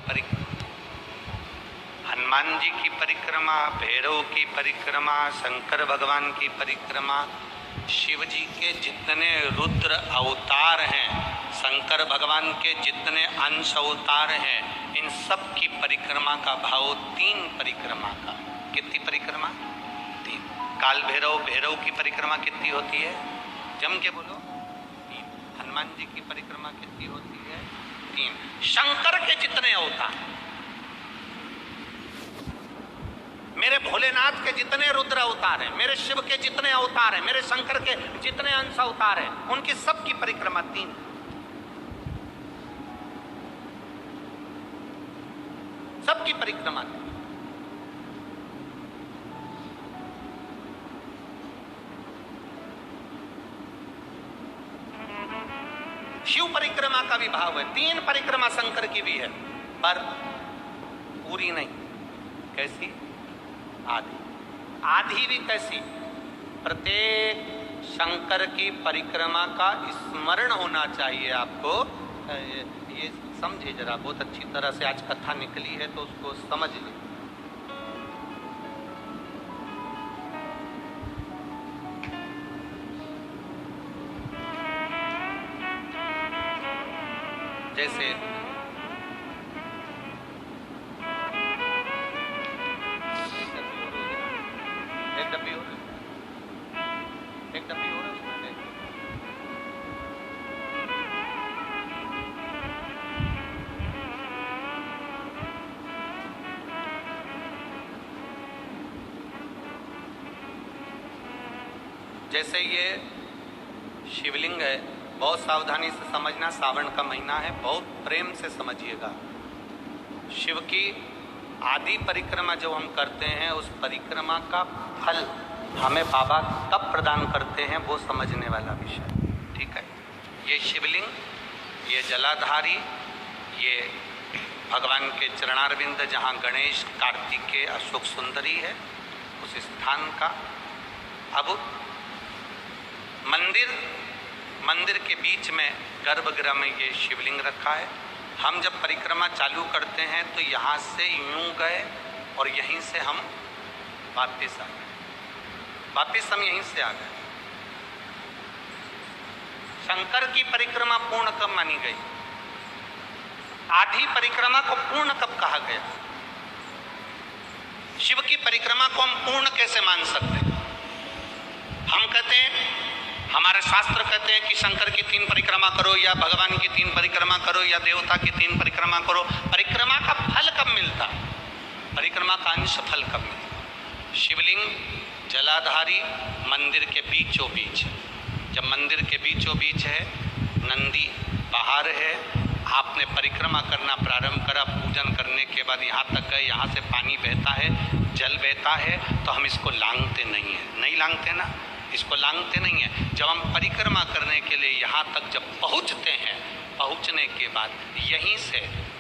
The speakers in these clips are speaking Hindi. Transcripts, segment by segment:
परिक्रमा, हनुमान जी की परिक्रमा, भैरव की परिक्रमा, शंकर भगवान की परिक्रमा, शिव जी के जितने रुद्र अवतार हैं, शंकर भगवान के जितने अंश अवतार हैं, इन सब की परिक्रमा का भाव 3 परिक्रमा का। कितनी परिक्रमा? 3। काल भैरव, भैरव की परिक्रमा कितनी होती है? जम के बोलो। 3। हनुमान जी की परिक्रमा कितनी होती है? 3। शंकर के जितने अवतार, मेरे भोलेनाथ के जितने रुद्र अवतार हैं, मेरे शिव के जितने अवतार हैं, मेरे शंकर के जितने अंश अवतार हैं, उनकी सबकी परिक्रमा 3। सबकी परिक्रमा 3। शिव परिक्रमा का भी भाव है, 3 परिक्रमा शंकर की भी है, पर पूरी नहीं। कैसी? आधी। आधी भी कैसी? प्रत्येक शंकर की परिक्रमा का स्मरण होना चाहिए आपको। ये समझे जरा, बहुत अच्छी तरह से आज कथा निकली है तो उसको समझ ले। जैसे एक डब्बी और उसमें दे। जैसे ये शिवलिंग है, बहुत सावधानी से समझना, सावन का महीना है, बहुत प्रेम से समझिएगा। शिव की आदि परिक्रमा जो हम करते हैं, उस परिक्रमा का फल हमें बाबा कब प्रदान करते हैं वो समझने वाला विषय, ठीक है। ये शिवलिंग, ये जलाधारी, ये भगवान के चरणारविंद जहाँ गणेश, कार्तिकेय, अशोक सुंदरी है, उस स्थान का। अब मंदिर के बीच में गर्भगृह में ये शिवलिंग रखा है। हम जब परिक्रमा चालू करते हैं तो यहाँ से यूं गए और यहीं से हम वापिस आ गए, वापिस हम यहीं से आ गए। शंकर की परिक्रमा पूर्ण कब मानी गई? आधी परिक्रमा को पूर्ण कब कहा गया? शिव की परिक्रमा को हम पूर्ण कैसे मान सकते हैं? हम कहते हैं, हमारे शास्त्र कहते हैं कि शंकर की 3 परिक्रमा करो, या भगवान की 3 परिक्रमा करो, या देवता की 3 परिक्रमा करो। परिक्रमा का फल कब मिलता? परिक्रमा का अंश फल कब मिलता? शिवलिंग जलाधारी मंदिर के बीचों बीच। जब मंदिर के बीचों बीच है, नंदी बाहर है, आपने परिक्रमा करना प्रारंभ करा, पूजन करने के बाद यहाँ तक गए, यहाँ से पानी बहता है, जल बहता है, तो हम इसको लांघते नहीं है, नहीं लांघते ना, इसको लांघते नहीं है। जब हम परिक्रमा करने के लिए यहाँ तक जब पहुँचते हैं, पहुँचने के बाद यहीं से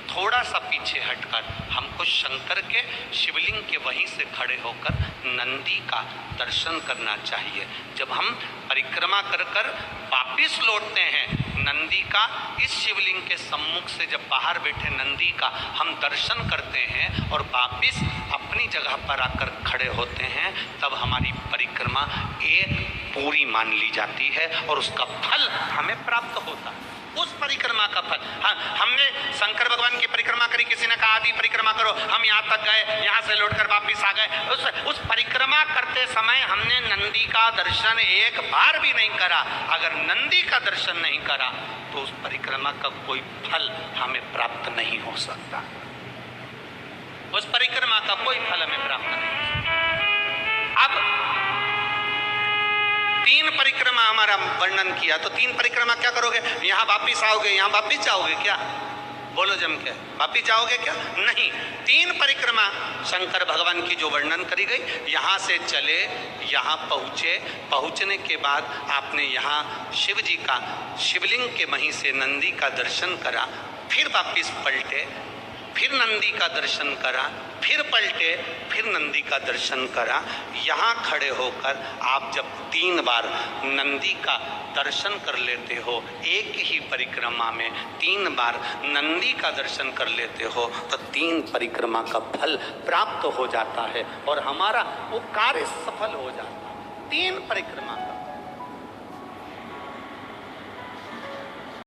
थोड़ा सा पीछे हटकर हमको शंकर के शिवलिंग के वहीं से खड़े होकर नंदी का दर्शन करना चाहिए। जब हम परिक्रमा कर कर वापिस लौटते हैं, नंदी का इस शिवलिंग के सम्मुख से जब बाहर बैठे नंदी का हम दर्शन करते हैं और वापिस अपनी जगह पर आकर खड़े होते हैं, तब हमारी परिक्रमा एक पूरी मान ली जाती है और उसका फल हमें प्राप्त होता है। उस परिक्रमा का फल, हमने शंकर भगवान की परिक्रमा करी, किसी ने कहा आदि परिक्रमा करो, हम यहाँ तक गए, यहाँ से लौटकर वापिस आ गए। उस परिक्रमा करते समय हमने नंदी का दर्शन एक बार भी नहीं करा। अगर नंदी का दर्शन नहीं करा तो उस परिक्रमा का कोई फल हमें प्राप्त नहीं हो सकता। उस परिक्रमा का कोई फल हमें प्राप्त नहीं हो सकता। अब 3 परिक्रमा हमारा वर्णन किया, तो 3 परिक्रमा क्या करोगे? यहाँ वापिस आओगे, यहाँ वापिस जाओगे क्या? बोलो जम के, वापिस जाओगे क्या? नहीं। 3 परिक्रमा शंकर भगवान की जो वर्णन करी गई, यहाँ से चले, यहाँ पहुँचे, पहुँचने के बाद आपने यहाँ शिव जी का शिवलिंग के वहीं से नंदी का दर्शन करा, फिर वापिस पलटे, फिर नंदी का दर्शन करा, फिर पलटे, फिर नंदी का दर्शन करा। यहाँ खड़े होकर आप जब 3 बार नंदी का दर्शन कर लेते हो, एक ही परिक्रमा में 3 बार नंदी का दर्शन कर लेते हो, तो 3 परिक्रमा का फल प्राप्त हो जाता है और हमारा वो कार्य सफल हो जाता है। 3 परिक्रमा का